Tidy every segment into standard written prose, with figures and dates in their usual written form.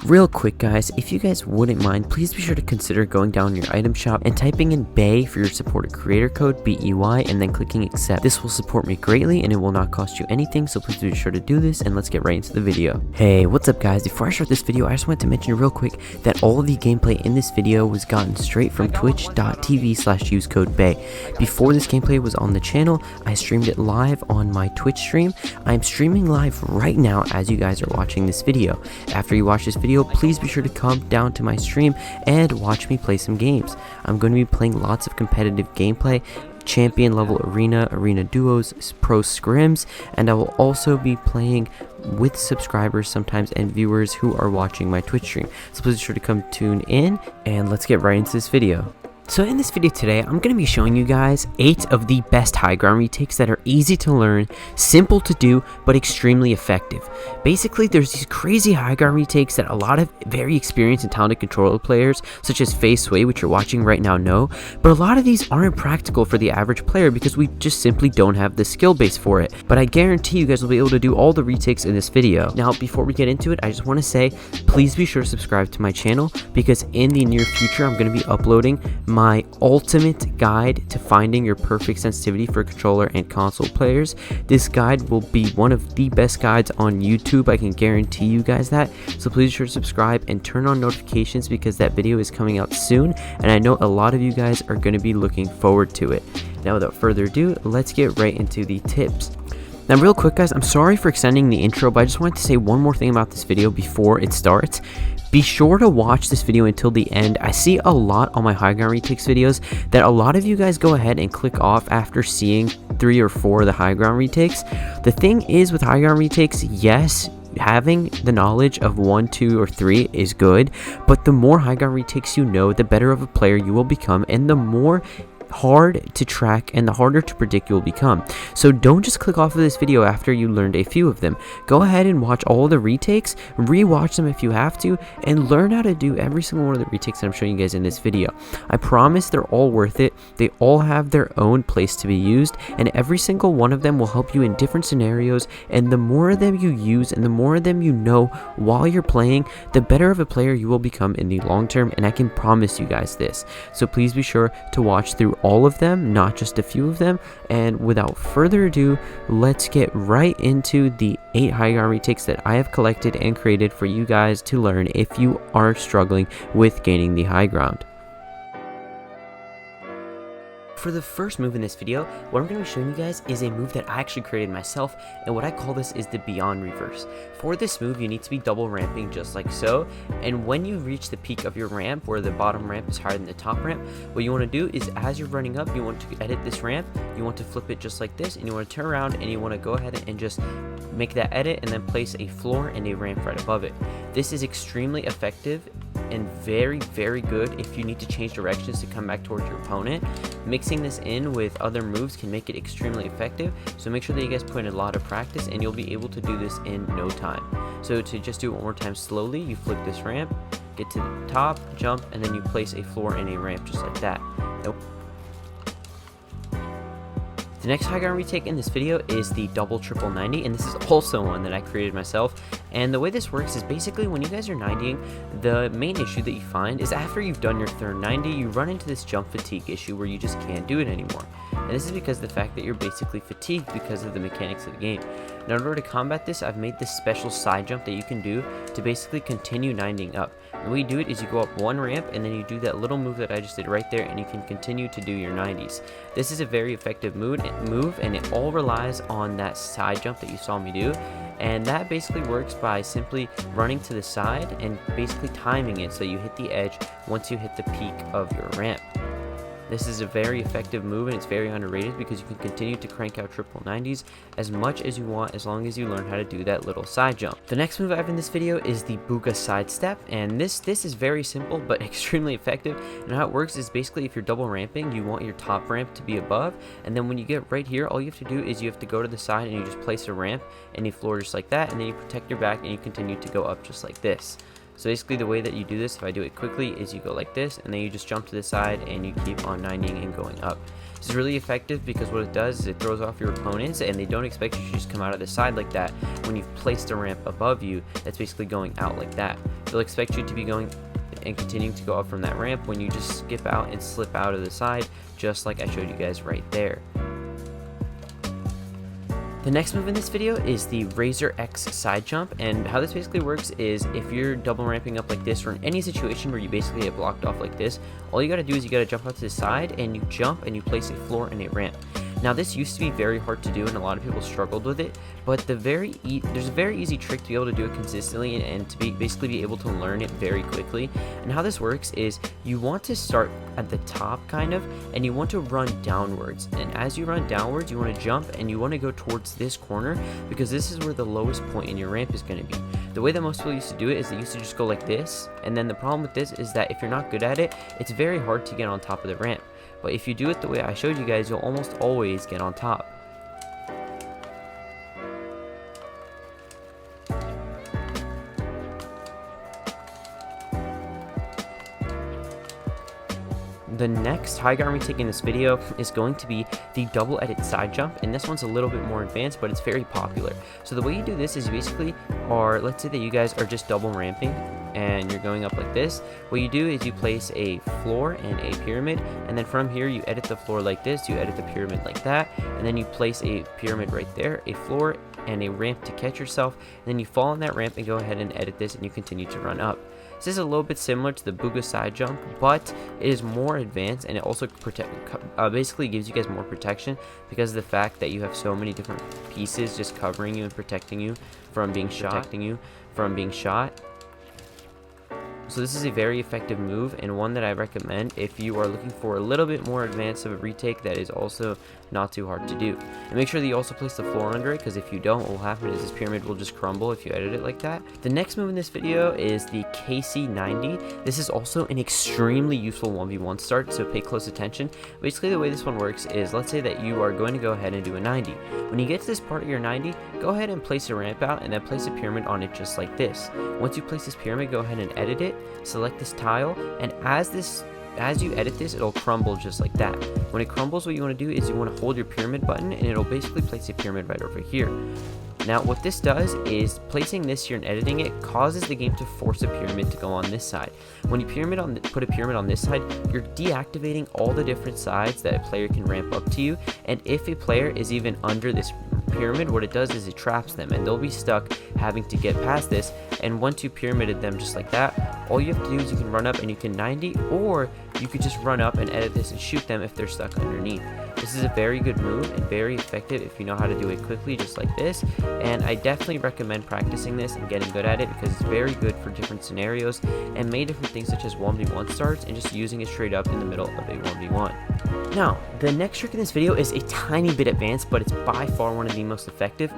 Real quick guys, if you guys wouldn't mind, please be sure to consider going down your item shop and typing in BAY for your supported creator code, BEY, and then clicking accept. This will support me greatly and it will not cost you anything, so please be sure to do this, and let's get right into the video. Hey, what's up guys? Before I start this video, I just wanted to mention real quick that all of the gameplay in this video was gotten straight from twitch.tv/useCodeBay. Before this gameplay was on the channel, I streamed it live on my Twitch stream. I'm streaming live right now as you guys are watching this video. After you watch this video, please be sure to come down to my stream and watch me play some games. I'm going to be playing lots of competitive gameplay, champion level arena duos, pro scrims, and I will also be playing with subscribers sometimes and viewers who are watching my Twitch stream. So please be sure to come tune in, and let's get right into this video. So in this video today, I'm going to be showing you guys 8 of the best high ground retakes that are easy to learn, simple to do, but extremely effective. Basically, there's these crazy high ground retakes that a lot of very experienced and talented controller players, such as Sway, which you're watching right now, know, but a lot of these aren't practical for the average player because we just simply don't have the skill base for it. But I guarantee you guys will be able to do all the retakes in this video. Now, before we get into it, I just want to say, please be sure to subscribe to my channel because in the near future, I'm going to be uploading my ultimate guide to finding your perfect sensitivity for controller and console players. This guide will be one of the best guides on YouTube, I can guarantee you guys that. So please be sure to subscribe and turn on notifications because that video is coming out soon, and I know a lot of you guys are going to be looking forward to it. Now without further ado, let's get right into the tips. Now real quick guys, I'm sorry for extending the intro, but I just wanted to say one more thing about this video before it starts. Be sure to watch this video until the end. I see a lot on my high ground retakes videos that a lot of you guys go ahead and click off after seeing 3 or 4 of the high ground retakes. The thing is with high ground retakes, yes, having the knowledge of 1, 2, or 3 is good, but the more high ground retakes you know, the better of a player you will become, and the more hard to track and the harder to predict you will become. So don't just click off of this video after you learned a few of them. Go ahead and watch all the retakes, rewatch them if you have to, and learn how to do every single one of the retakes that I'm showing you guys in this video. I promise they're all worth it. They all have their own place to be used, and every single one of them will help you in different scenarios, and the more of them you use and the more of them you know while you're playing, the better of a player you will become in the long term, and I can promise you guys this. So please be sure to watch through all of them, not just a few of them. And without further ado, let's get right into the 8 high ground retakes that I have collected and created for you guys to learn if you are struggling with gaining the high ground. For the first move in this video, what I'm going to be showing you guys is a move that I actually created myself, and what I call this is the Beyond Reverse. For this move, you need to be double ramping just like so, and when you reach the peak of your ramp, where the bottom ramp is higher than the top ramp, what you want to do is as you're running up, you want to edit this ramp, you want to flip it just like this, and you want to turn around and you want to go ahead and just make that edit and then place a floor and a ramp right above it. This is extremely effective and very good if you need to change directions to come back towards your opponent. Mixing this in with other moves can make it extremely effective, so make sure that you guys put in a lot of practice and you'll be able to do this in no time. So to just do it one more time slowly, you flip this ramp, get to the top, jump, and then you place a floor and a ramp just like that. The next high ground retake in this video is the double triple 90, and this is also one that I created myself. And the way this works is basically when you guys are 90ing, the main issue that you find is after you've done your third 90, you run into this jump fatigue issue where you just can't do it anymore. And this is because of the fact that you're basically fatigued because of the mechanics of the game. Now in order to combat this, I've made this special side jump that you can do to basically continue 90ing up. And the way you do it is you go up one ramp and then you do that little move that I just did right there, and you can continue to do your 90s. This is a very effective move, and it all relies on that side jump that you saw me do. And that basically works by simply running to the side and basically timing it so you hit the edge once you hit the peak of your ramp. This is a very effective move, and it's very underrated because you can continue to crank out triple 90s as much as you want as long as you learn how to do that little side jump. The next move I have in this video is the Booga sidestep, and this is very simple but extremely effective. And how it works is basically if you're double ramping, you want your top ramp to be above, and then when you get right here, all you have to do is you have to go to the side and you just place a ramp and you floor just like that, and then you protect your back and you continue to go up just like this. So basically the way that you do this, if I do it quickly, is you go like this, and then you just jump to the side and you keep on 90ing and going up. This is really effective because what it does is it throws off your opponents, and they don't expect you to just come out of the side like that when you've placed a ramp above you that's basically going out like that. They'll expect you to be going and continuing to go up from that ramp when you just skip out and slip out of the side, just like I showed you guys right there. The next move in this video is the Razor X side jump, and how this basically works is if you're double ramping up like this, or in any situation where you basically get blocked off like this, all you gotta do is you gotta jump out to the side and you jump and you place a floor and a ramp. Now this used to be very hard to do and a lot of people struggled with it, but there's a very easy trick to be able to do it consistently and to basically be able to learn it very quickly. And how this works is you want to start at the top kind of, and you want to run downwards, and as you run downwards you want to jump and you want to go towards this corner, because this is where the lowest point in your ramp is going to be. The way that most people used to do it is they used to just go like this, and then the problem with this is that if you're not good at it, it's very hard to get on top of the ramp. But if you do it the way I showed you guys, you'll almost always get on top. The next high ground retake in this video is going to be the double edit side jump, and this one's a little bit more advanced, but it's very popular. So the way you do this is basically, let's say that you guys are just double ramping and you're going up like this. What you do is you place a floor and a pyramid, and then from here you edit the floor like this, you edit the pyramid like that, and then you place a pyramid right there, a floor and a ramp to catch yourself, and then you fall on that ramp and go ahead and edit this, and you continue to run up. This is a little bit similar to the Booga side jump, but it is more advanced, and it also basically gives you guys more protection because of the fact that you have so many different pieces just covering you and protecting you from being shot. So this is a very effective move, and one that I recommend if you are looking for a little bit more advanced of a retake that is also not too hard to do. And make sure that you also place the floor under it, because if you don't, what will happen is this pyramid will just crumble if you edit it like that. The next move in this video is the KC90. This is also an extremely useful 1v1 start, so pay close attention. Basically the way this one works is, let's say that you are going to go ahead and do a 90. When you get to this part of your 90, go ahead and place a ramp out and then place a pyramid on it just like this. Once you place this pyramid, go ahead and edit it, select this tile, and as you edit this, it'll crumble just like that. When it crumbles, what you want to do is you want to hold your pyramid button, and it'll basically place a pyramid right over here. Now what this does is, placing this here and editing it causes the game to force a pyramid to go on this side. When you put a pyramid on this side, you're deactivating all the different sides that a player can ramp up to you, and if a player is even under this pyramid, what it does is it traps them, and they'll be stuck having to get past this. And once you pyramided them just like that, all you have to do is you can run up and you can 90, or you could just run up and edit this and shoot them if they're stuck underneath. This is a very good move and very effective if you know how to do it quickly just like this, and I definitely recommend practicing this and getting good at it because it's very good for different scenarios and many different things such as 1v1 starts and just using it straight up in the middle of a 1v1. Now, the next trick in this video is a tiny bit advanced, but it's by far one of the most effective.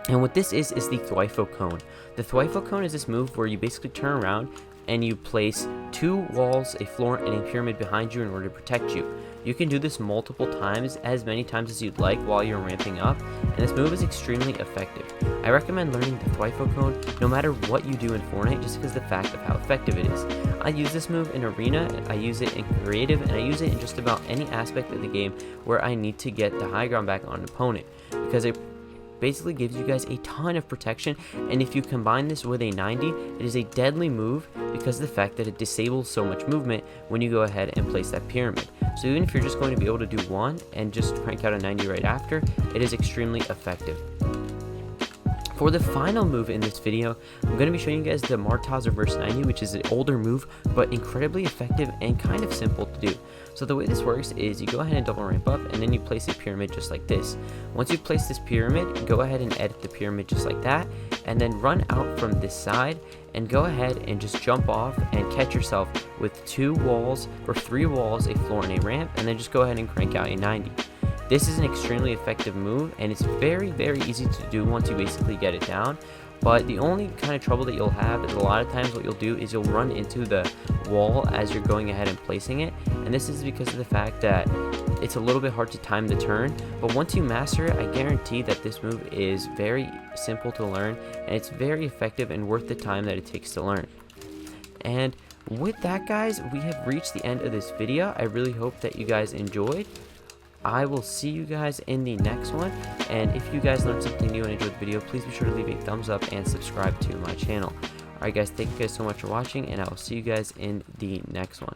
And what this is the Thwifo cone. The Thwifo cone is this move where you basically turn around and you place two walls, a floor, and a pyramid behind you in order to protect you. You can do this multiple times, as many times as you'd like while you're ramping up, and this move is extremely effective. I recommend learning the Thwifo cone no matter what you do in Fortnite, just because of the fact of how effective it is. I use this move in Arena, I use it in Creative, and I use it in just about any aspect of the game where I need to get the high ground back on an opponent, because it basically gives you guys a ton of protection, and if you combine this with a 90, it is a deadly move because of the fact that it disables so much movement when you go ahead and place that pyramid. So even if you're just going to be able to do one and just crank out a 90 right after, it is extremely effective. For the final move in this video, I'm going to be showing you guys the Martaz Reverse 90, which is an older move, but incredibly effective and kind of simple to do. So the way this works is you go ahead and double ramp up, and then you place a pyramid just like this. Once you place this pyramid, go ahead and edit the pyramid just like that, and then run out from this side, and go ahead and just jump off and catch yourself with 2 walls or 3 walls, a floor, and a ramp, and then just go ahead and crank out a 90. This is an extremely effective move, and it's very, very easy to do once you basically get it down. But the only kind of trouble that you'll have is a lot of times what you'll do is you'll run into the wall as you're going ahead and placing it, and this is because of the fact that it's a little bit hard to time the turn. But once you master it, I guarantee that this move is very simple to learn, and it's very effective and worth the time that it takes to learn. And with that, guys, we have reached the end of this video. I really hope that you guys enjoyed. I will see you guys in the next one, and if you guys learned something new and enjoyed the video, please be sure to leave a thumbs up and subscribe to my channel. Alright guys, thank you guys so much for watching, and I will see you guys in the next one.